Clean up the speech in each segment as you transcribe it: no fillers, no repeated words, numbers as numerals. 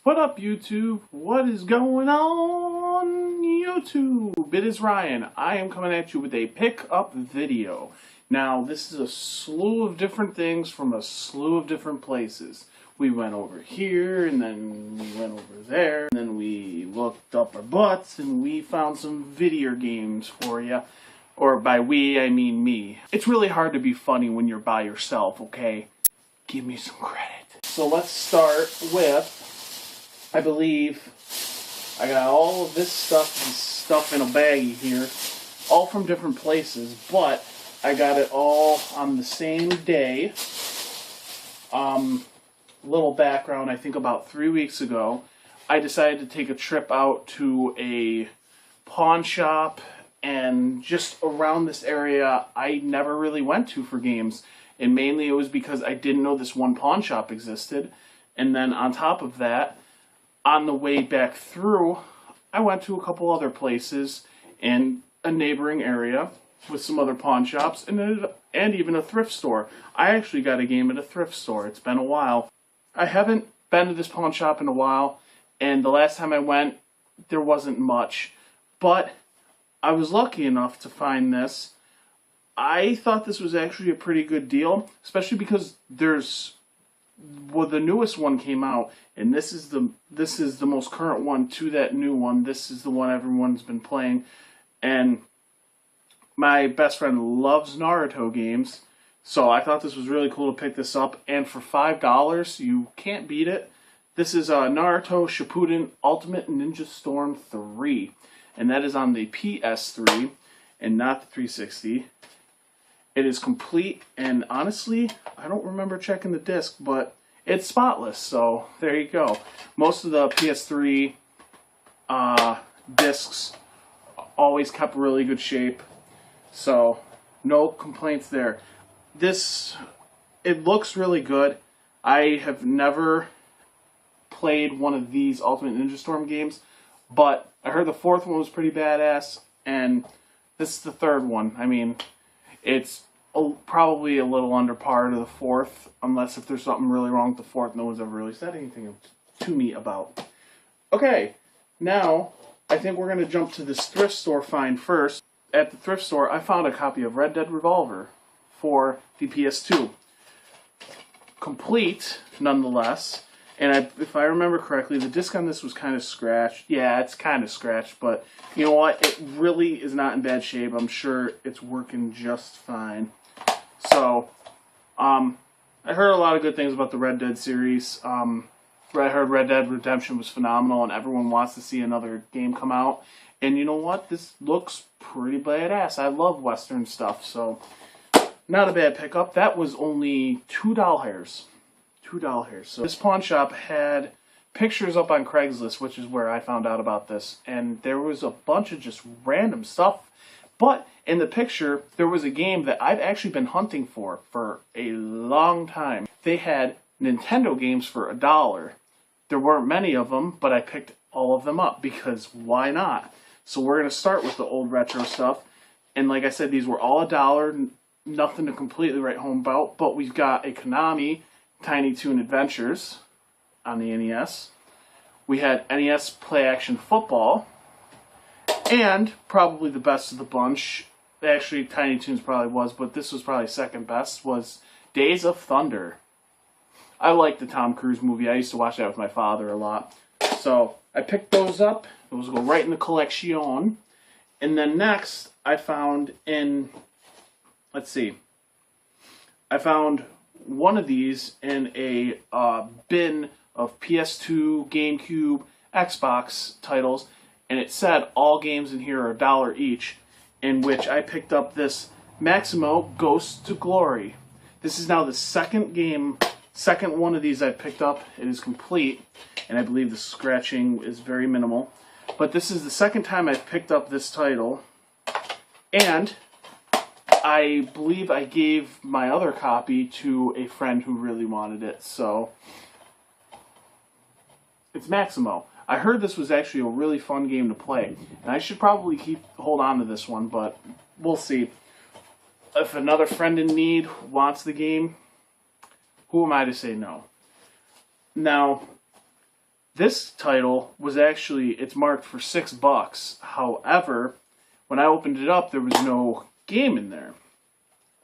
What up, YouTube? What is going on, YouTube? It is Ryan. I am coming at you with a pick-up video. Now, this is a slew of different things from a slew of different places. We went over here, and then we went over there, and then we looked up our butts, and we found some video games for you. Or by we, I mean me. It's really hard to be funny when you're by yourself, okay? Give me some credit. So let's start with... I believe I got all of this stuff in a baggie here, all from different places, but I got it all on the same day. Little background, I think about 3 weeks ago, I decided to take a trip out to a pawn shop, and just around this area I never really went to for games, and mainly it was because I didn't know this one pawn shop existed, and then on top of that, on the way back through, I went to a couple other places in a neighboring area with some other pawn shops and even a thrift store. I actually got a game at a thrift store. It's been a while. I haven't been to this pawn shop in a while, and the last time I went, there wasn't much. But I was lucky enough to find this. I thought this was actually a pretty good deal, especially because the newest one came out, and this is the most current one to that new one. This is the one everyone's been playing, and my best friend loves Naruto games, so I thought this was really cool to pick this up. And for $5, you can't beat it. This is Naruto Shippuden Ultimate Ninja Storm 3, and that is on the PS3 and not the 360. It is complete, and honestly, I don't remember checking the disc, but it's spotless, so there you go. Most of the PS3 discs always kept really good shape, so no complaints there. It looks really good. I have never played one of these Ultimate Ninja Storm games, but I heard the fourth one was pretty badass, and this is the third one. I mean, it's probably a little under par to the fourth, unless if there's something really wrong with the fourth. No one's ever really said anything to me about. Okay, now I think we're going to jump to this thrift store find first. At the thrift store, I found a copy of Red Dead Revolver for the PS2. Complete, nonetheless. And if I remember correctly, the disc on this was kind of scratched. Yeah, it's kind of scratched, but you know what? It really is not in bad shape. I'm sure it's working just fine. So, I heard a lot of good things about the Red Dead series. I heard Red Dead Redemption was phenomenal, and everyone wants to see another game come out. And you know what? This looks pretty badass. I love Western stuff, so not a bad pickup. That was only $2. $2. So this pawn shop had pictures up on Craigslist, which is where I found out about this, and there was a bunch of just random stuff. But in the picture, there was a game that I've actually been hunting for a long time. They had Nintendo games for $1. There weren't many of them, but I picked all of them up because why not? So we're going to start with the old retro stuff. And like I said, these were all $1. Nothing to completely write home about, but we've got a Konami Tiny Toon Adventures on the NES. We had NES Play Action Football. And probably the best of the bunch, actually Tiny Toons probably was, but this was probably second best, was Days of Thunder. I like the Tom Cruise movie. I used to watch that with my father a lot. So I picked those up. Those go right in the collection. And then next, I found I found one of these in a bin of PS2, GameCube, Xbox titles, and it said all games in here are $1 each, in which I picked up this Maximo Ghosts to Glory. This is now the second one of these I've picked up. It is complete, and I believe the scratching is very minimal. But this is the second time I've picked up this title, and I believe I gave my other copy to a friend who really wanted it, so it's Maximo. I heard this was actually a really fun game to play, and I should probably hold on to this one, but we'll see. If another friend in need wants the game, who am I to say no? Now, This title was actually, it's marked for $6. However, when I opened it up, there was no game in there.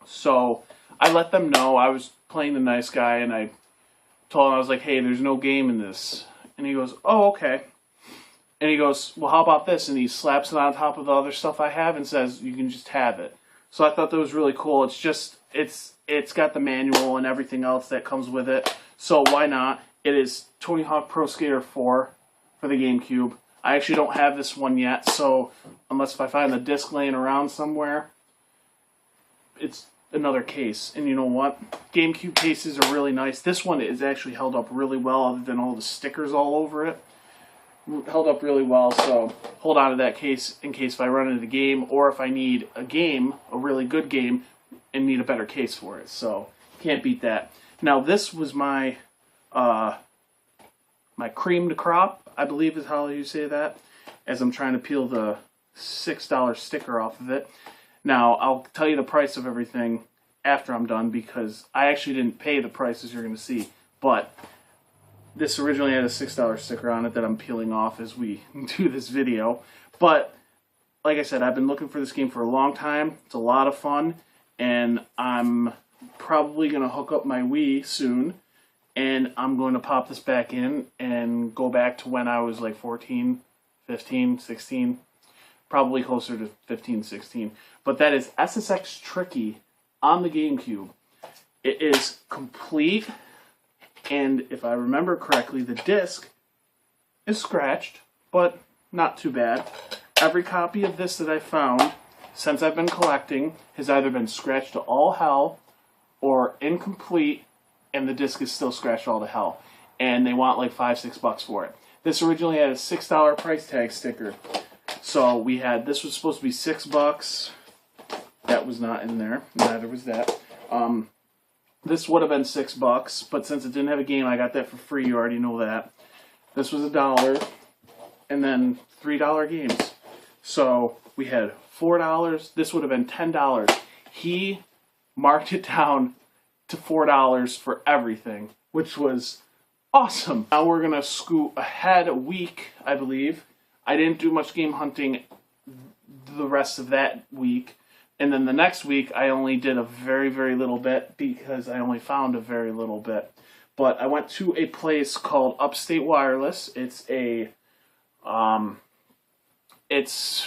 So I let them know. I was playing the nice guy, and I told him, I was like, hey, there's no game in this. And he goes, oh, okay. And he goes, well, how about this? And he slaps it on top of the other stuff I have and says, you can just have it. So I thought that was really cool. It's just, it's got the manual and everything else that comes with it. So why not? It is Tony Hawk Pro Skater 4 for the GameCube. I actually don't have this one yet, so unless if I find the disc laying around somewhere, it's another case. And you know what? GameCube cases are really nice. This one is actually held up really well, other than all the stickers all over it. Held up really well, so hold on to that case in case if I run into the game, or if I need a game, a really good game, and need a better case for it. So can't beat that. Now this was my my creamed crop, I believe is how you say that, as I'm trying to peel the $6 sticker off of it. Now I'll tell you the price of everything after I'm done, because I actually didn't pay the prices you're going to see, but this originally had a $6 sticker on it that I'm peeling off as we do this video. But like I said, I've been looking for this game for a long time. It's a lot of fun, and I'm probably going to hook up my Wii soon, and I'm going to pop this back in and go back to when I was like 14, 15, 16, probably closer to 15, 16. But that is SSX Tricky on the GameCube. It is complete. And if I remember correctly, the disc is scratched, but not too bad. Every copy of this that I found since I've been collecting has either been scratched to all hell or incomplete, and the disc is still scratched all to hell. And they want like $5, $6 for it. This originally had a $6 price tag sticker. So we had, this was supposed to be $6. That was not in there. Neither was that. This would have been $6, but since it didn't have a game, I got that for free. You already know that. This was $1, and then $3 games. So we had $4. This would have been $10. He marked it down to $4 for everything, which was awesome. Now we're going to scoot ahead a week, I believe. I didn't do much game hunting the rest of that week. And then the next week, I only did a very, very little bit because I only found a very little bit. But I went to a place called Upstate Wireless. It's a, it's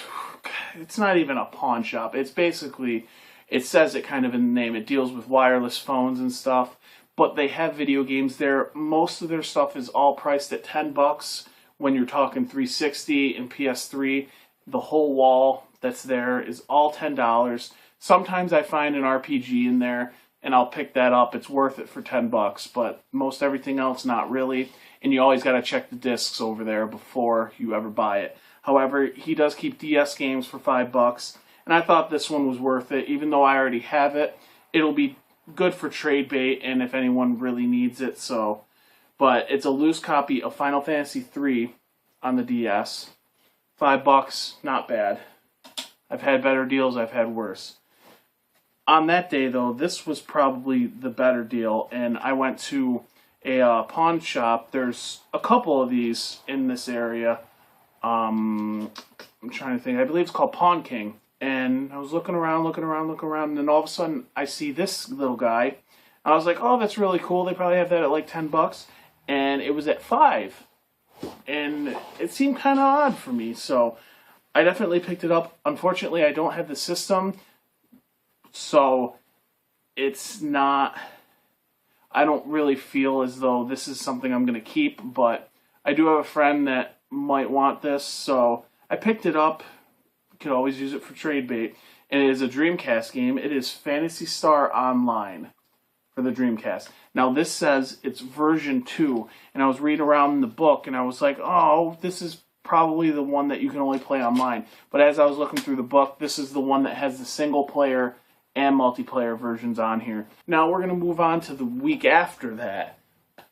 not even a pawn shop. It's basically, it says it kind of in the name. It deals with wireless phones and stuff. But they have video games there. Most of their stuff is all priced at $10 when you're talking 360 and PS3. The whole wall that's there is all $10. Sometimes I find an RPG in there, and I'll pick that up. It's worth it for $10, but most everything else, not really. And you always got to check the discs over there before you ever buy it. However, he does keep DS games for $5, and I thought this one was worth it. Even though I already have it, it'll be good for trade bait, and if anyone really needs it. So, but it's a loose copy of Final Fantasy III on the DS. $5, not bad. I've had better deals, I've had worse. On that day, though, this was probably the better deal, and I went to a pawn shop. There's a couple of these in this area. I'm trying to think. I believe it's called Pawn King. And I was looking around, and then all of a sudden I see this little guy. I was like, oh, that's really cool. They probably have that at like $10. And it was at $5. And it seemed kind of odd for me, so I definitely picked it up. Unfortunately, I don't have the system, so it's not, I don't really feel as though this is something I'm going to keep, but I do have a friend that might want this, so I picked it up. You could always use it for trade bait, and it is a Dreamcast game. It is Phantasy Star Online for the Dreamcast. Now this says it's version 2, and I was reading around in the book, and I was like, oh, this is probably the one that you can only play online. But as I was looking through the book, this is the one that has the single player and multiplayer versions on here. Now we're going to move on to the week after that.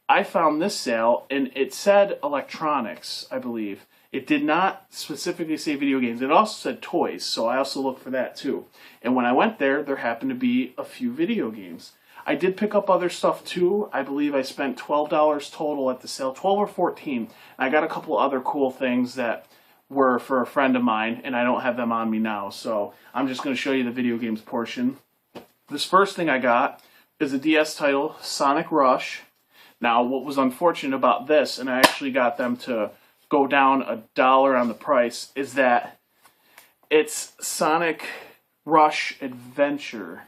I found this sale, and it said electronics, I believe. It did not specifically say video games. It also said toys, so I also looked for that too. And when I went there, there happened to be a few video games. I did pick up other stuff too. I believe I spent $12 total at the sale, 12 or 14. I got a couple other cool things that were for a friend of mine, and I don't have them on me now, so I'm just going to show you the video games portion. This first thing I got is a DS title, Sonic Rush. Now, what was unfortunate about this, and I actually got them to go down $1 on the price, is that it's Sonic Rush Adventure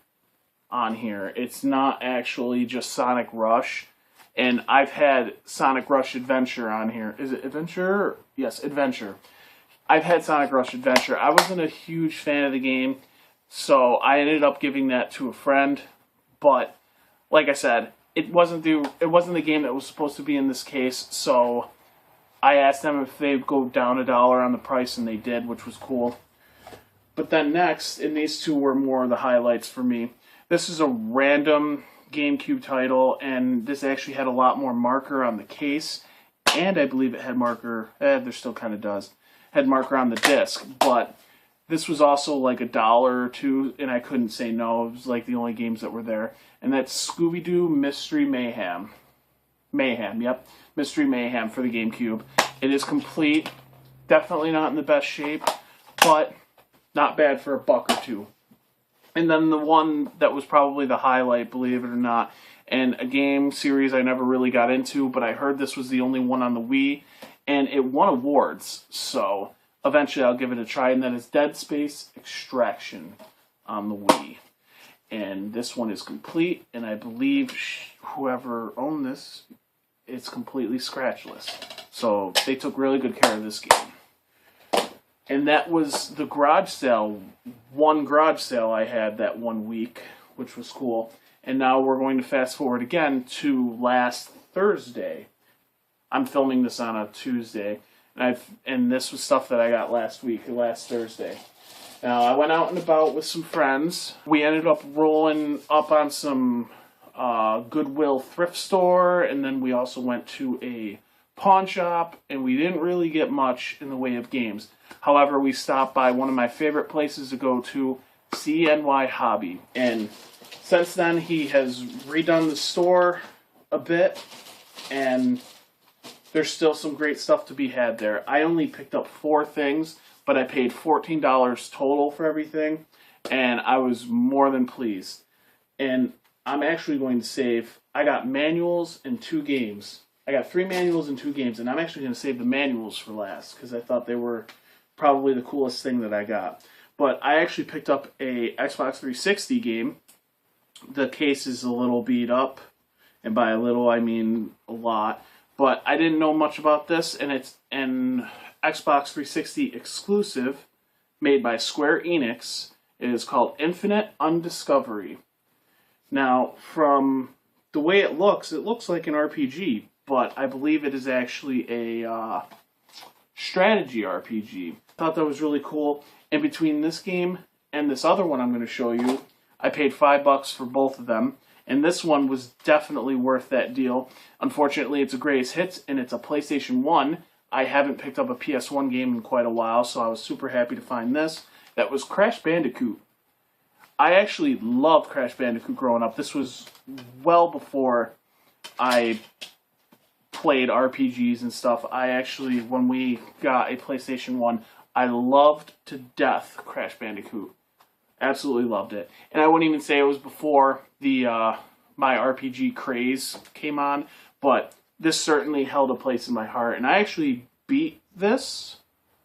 on here. It's not actually just Sonic Rush. And I've had Sonic Rush Adventure on here. Is it Adventure? Yes, Adventure. I've had Sonic Rush Adventure. I wasn't a huge fan of the game, so I ended up giving that to a friend. But like I said, it wasn't the game that was supposed to be in this case, so I asked them if they'd go down $1 on the price, and they did, which was cool. But then next, and these two were more of the highlights for me, this is a random GameCube title, and this actually had a lot more marker on the case, and I believe it had marker, there still kind of does, had marker on the disc, but this was also like $1 or $2, and I couldn't say no. It was like the only games that were there, and that's Scooby-Doo Mystery Mayhem. Yep, Mystery Mayhem for the GameCube. It is complete, definitely not in the best shape, but not bad for $1 or $2. And then the one that was probably the highlight, believe it or not, and a game series I never really got into, but I heard this was the only one on the Wii, and it won awards, so eventually I'll give it a try, and that is Dead Space Extraction on the Wii. And this one is complete, and I believe whoever owned this, it's completely scratchless. So they took really good care of this game. And that was the garage sale, one garage sale I had that 1 week, which was cool. And now we're going to fast forward again to last Thursday. I'm filming this on a Tuesday, and this was stuff that I got last Thursday. Now, I went out and about with some friends. We ended up rolling up on some Goodwill thrift store, and then we also went to a pawn shop, and we didn't really get much in the way of games. However, we stopped by one of my favorite places to go to, CNY Hobby. And since then, he has redone the store a bit, and there's still some great stuff to be had there. I only picked up 4 things, but I paid $14 total for everything, and I was more than pleased. And I'm actually going to save, I got manuals and 2 games. I got 3 manuals and 2 games, and I'm actually going to save the manuals for last, because I thought they were probably the coolest thing that I got. But I actually picked up a Xbox 360 game. The case is a little beat up, and by a little I mean a lot. But I didn't know much about this, and it's an Xbox 360 exclusive made by Square Enix. It is called Infinite Undiscovery. Now, from the way it looks like an RPG, but I believe it is actually a strategy RPG. Thought that was really cool. And between this game and this other one I'm going to show you, I paid $5 for both of them. And this one was definitely worth that deal. Unfortunately, it's a greatest hits, and it's a PlayStation 1. I haven't picked up a PS1 game in quite a while, so I was super happy to find this. That was Crash Bandicoot. I actually loved Crash Bandicoot growing up. This was well before I played RPGs and stuff. I actually, when we got a PlayStation 1, I loved to death Crash Bandicoot. Absolutely loved it. And I wouldn't even say it was before the my RPG craze came on, but this certainly held a place in my heart. And I actually beat this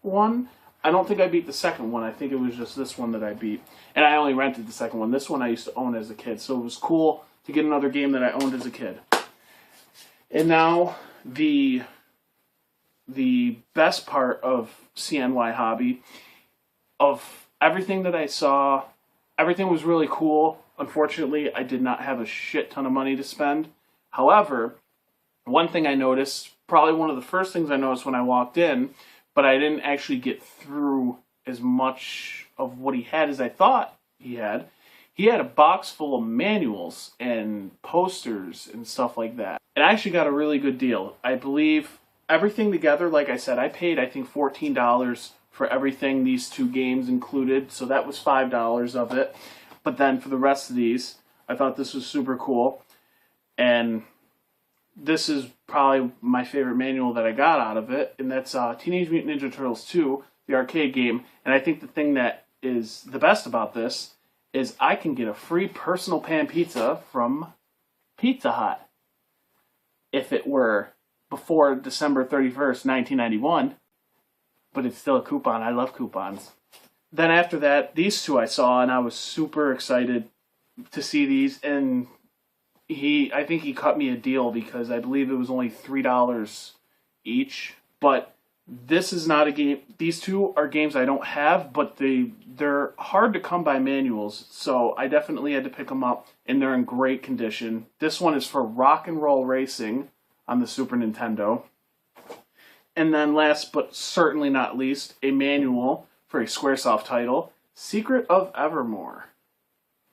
one. I don't think I beat the second one. I think it was just this one that I beat. And I only rented the second one. This one I used to own as a kid, so it was cool to get another game that I owned as a kid. And now the best part of CNY Hobby, of everything that I saw, everything was really cool. Unfortunately, I did not have a shit ton of money to spend. However, one thing I noticed, probably one of the first things I noticed when I walked in, but I didn't actually get through as much of what he had as I thought he had. He had a box full of manuals and posters and stuff like that. And I actually got a really good deal. I believe everything together, like I said, I paid, I think, $14 for everything, these 2 games included. So that was $5 of it. But then for the rest of these, I thought this was super cool. And this is probably my favorite manual that I got out of it, and that's Teenage Mutant Ninja Turtles 2, the arcade game. And I think the thing that is the best about this is I can get a free personal pan pizza from Pizza Hut. If it were before December 31st, 1991, but it's still a coupon. I love coupons. Then after that, these two I saw, and I was super excited to see these, and I think he cut me a deal because I believe it was only $3 each. But this is not a game. These two are games I don't have, but they're hard to come by manuals, so I definitely had to pick them up, and they're in great condition. This one is for Rock and Roll Racing on the Super Nintendo. And then last but certainly not least, a manual for a Squaresoft title, Secret of Evermore,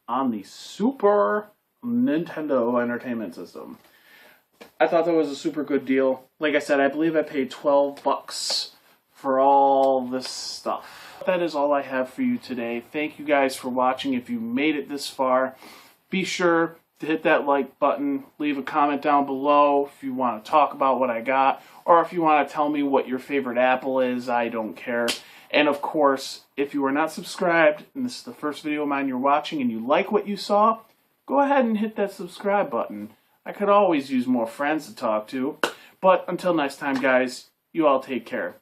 on the Super Nintendo Entertainment System. I thought that was a super good deal. Like I said, I believe I paid $12 for all this stuff. That is all I have for you today. Thank you guys for watching. If you made it this far, be sure to hit that like button. Leave a comment down below if you want to talk about what I got, or if you want to tell me what your favorite Apple is. I don't care. And of course, if you are not subscribed, and this is the first video of mine you're watching, and you like what you saw, go ahead and hit that subscribe button. I could always use more friends to talk to. But until next time, guys, you all take care.